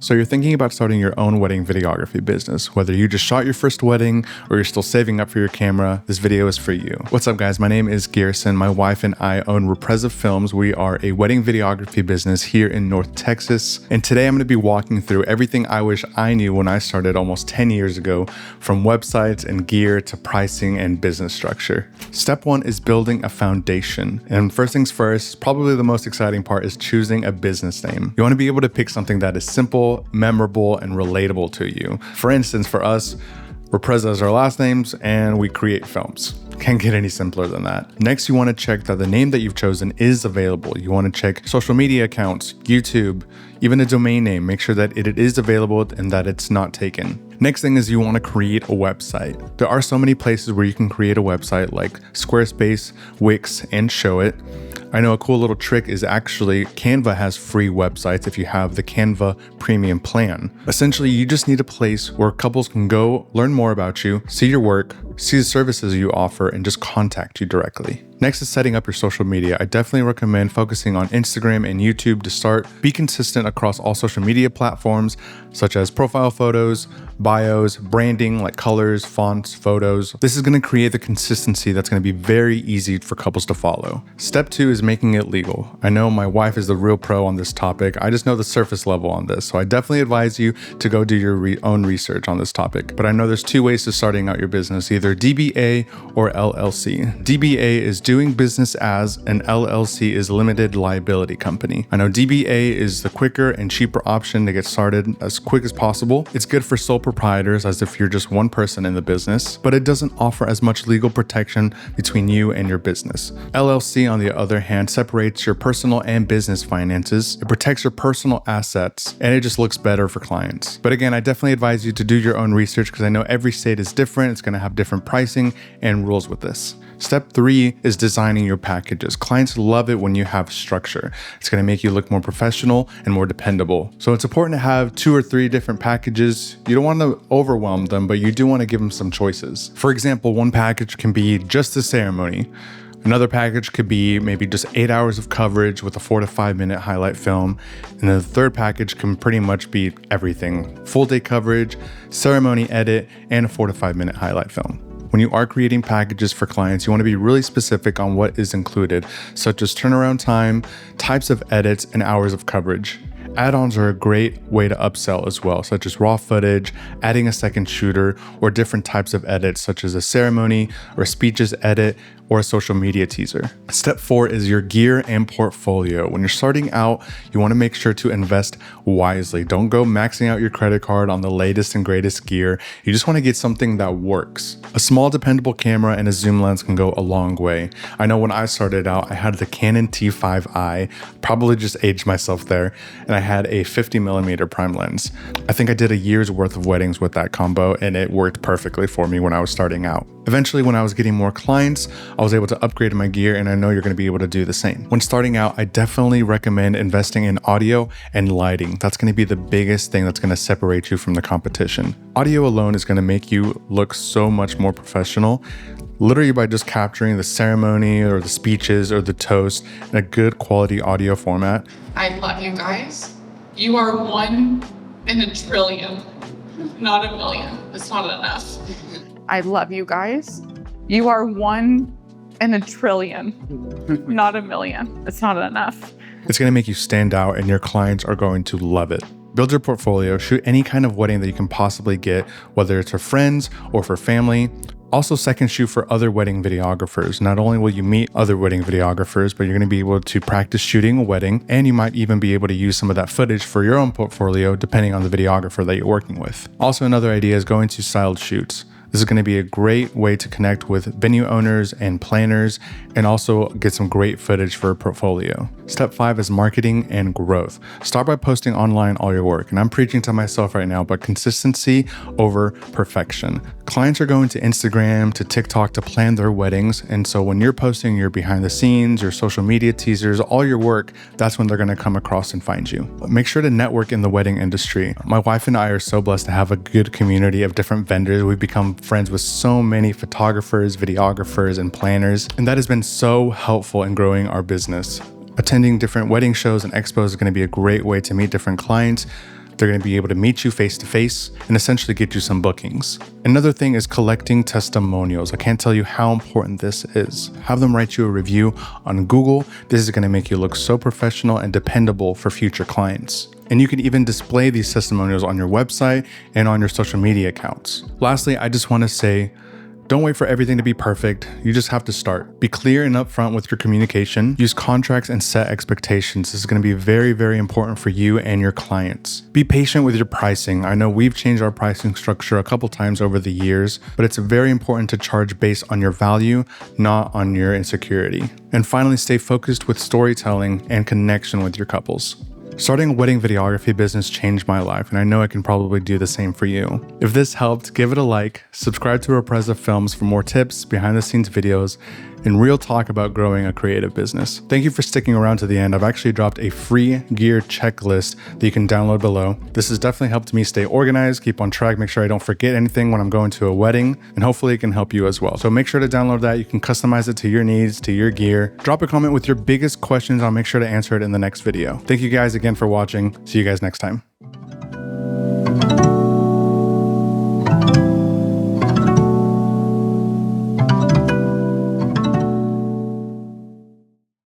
So you're thinking about starting your own wedding videography business. Whether you just shot your first wedding or you're still saving up for your camera, this video is for you. What's up guys, my name is Garrison. My wife and I own Repressive Films. We are a wedding videography business here in North Texas. And today I'm going to be walking through everything I wish I knew when I started almost 10 years ago, from websites and gear to pricing and business structure. Step one is building a foundation. And first things first, probably the most exciting part is choosing a business name. You want to be able to pick something that is simple, memorable, and relatable to you. For instance, for us, Repressive is our last names and we create films. Can't get any simpler than that. Next, you want to check that the name that you've chosen is available. You want to check social media accounts, YouTube, even a domain name. Make sure that it is available and that it's not taken. Next thing is you want to create a website. There are so many places where you can create a website like Squarespace, Wix, and Showit. I know a cool little trick is actually Canva has free websites if you have the Canva premium plan. Essentially, you just need a place where couples can go learn more about you, see your work, see the services you offer, and just contact you directly. Next is setting up your social media. I definitely recommend focusing on Instagram and YouTube to start. Be consistent across all social media platforms, such as profile photos, bios, branding like colors, fonts, photos. This is going to create the consistency that's going to be very easy for couples to follow. Step two is making it legal. I know my wife is the real pro on this topic. I just know the surface level on this. So I definitely advise you to go do your own research on this topic. But I know there's two ways to starting out your business, either DBA or LLC. DBA is doing business as, and LLC is limited liability company. I know DBA is the quicker and cheaper option to get started as quick as possible. It's good for sole proprietors, as if you're just one person in the business, but it doesn't offer as much legal protection between you and your business. LLC, on the other hand, separates your personal and business finances. It protects your personal assets, and it just looks better for clients. But again, I definitely advise you to do your own research because I know every state is different. It's going to have different pricing and rules with this. Step three is designing your packages. Clients love it when you have structure. It's going to make you look more professional and more dependable. So it's important to have 2 or 3 different packages. You don't want to overwhelm them, but you do want to give them some choices. For example, one package can be just the ceremony. Another package could be maybe just 8 hours of coverage with a 4 to 5 minute highlight film. And the third package can pretty much be everything. Full day coverage, ceremony edit, and a 4 to 5 minute highlight film. When you are creating packages for clients, you want to be really specific on what is included, such as turnaround time, types of edits, and hours of coverage. Add-ons are a great way to upsell as well, such as raw footage, adding a second shooter, or different types of edits, such as a ceremony or speeches edit, or a social media teaser. Step 4 is your gear and portfolio. When you're starting out, you want to make sure to invest wisely. Don't go maxing out your credit card on the latest and greatest gear. You just want to get something that works. A small dependable camera and a zoom lens can go a long way. I know when I started out, I had the Canon T5i, probably just aged myself there, and I had a 50mm prime lens. I think I did a year's worth of weddings with that combo, and it worked perfectly for me when I was starting out. Eventually, when I was getting more clients, I was able to upgrade my gear, and I know you're going to be able to do the same. When starting out, I definitely recommend investing in audio and lighting. That's going to be the biggest thing that's going to separate you from the competition. Audio alone is going to make you look so much more professional, literally by just capturing the ceremony or the speeches or the toast in a good quality audio format. I love you guys. You are 1 in a trillion, not a million. It's not enough. I love you guys. You are 1 in a trillion, not a million. It's not enough. It's going to make you stand out, and your clients are going to love it. Build your portfolio, shoot any kind of wedding that you can possibly get, whether it's for friends or for family. Also, second shoot for other wedding videographers. Not only will you meet other wedding videographers, but you're going to be able to practice shooting a wedding, and you might even be able to use some of that footage for your own portfolio, depending on the videographer that you're working with. Also, another idea is going to styled shoots. This is going to be a great way to connect with venue owners and planners, and also get some great footage for a portfolio. Step 5 is marketing and growth. Start by posting online all your work. And I'm preaching to myself right now, but consistency over perfection. Clients are going to Instagram, to TikTok to plan their weddings. And so when you're posting your behind the scenes, your social media teasers, all your work, that's when they're going to come across and find you. Make sure to network in the wedding industry. My wife and I are so blessed to have a good community of different vendors. We've become friends with so many photographers, videographers, and planners, and that has been so helpful in growing our business. Attending different wedding shows and expos is going to be a great way to meet different clients. They're going to be able to meet you face to face and essentially get you some bookings. Another thing is collecting testimonials. I can't tell you how important this is. Have them write you a review on Google. This is going to make you look so professional and dependable for future clients. And you can even display these testimonials on your website and on your social media accounts. Lastly, I just want to say, don't wait for everything to be perfect. You just have to start. Be clear and upfront with your communication. Use contracts and set expectations. This is going to be very, very important for you and your clients. Be patient with your pricing. I know we've changed our pricing structure a couple times over the years, but it's very important to charge based on your value, not on your insecurity. And finally, stay focused with storytelling and connection with your couples. Starting a wedding videography business changed my life, and I know I can probably do the same for you. If this helped, give it a like, subscribe to Repreza Films for more tips, behind the scenes videos, and real talk about growing a creative business. Thank you for sticking around to the end. I've actually dropped a free gear checklist that you can download below. This has definitely helped me stay organized, keep on track, make sure I don't forget anything when I'm going to a wedding, and hopefully it can help you as well. So make sure to download that. You can customize it to your needs, to your gear. Drop a comment with your biggest questions. I'll make sure to answer it in the next video. Thank you guys again for watching. See you guys next time.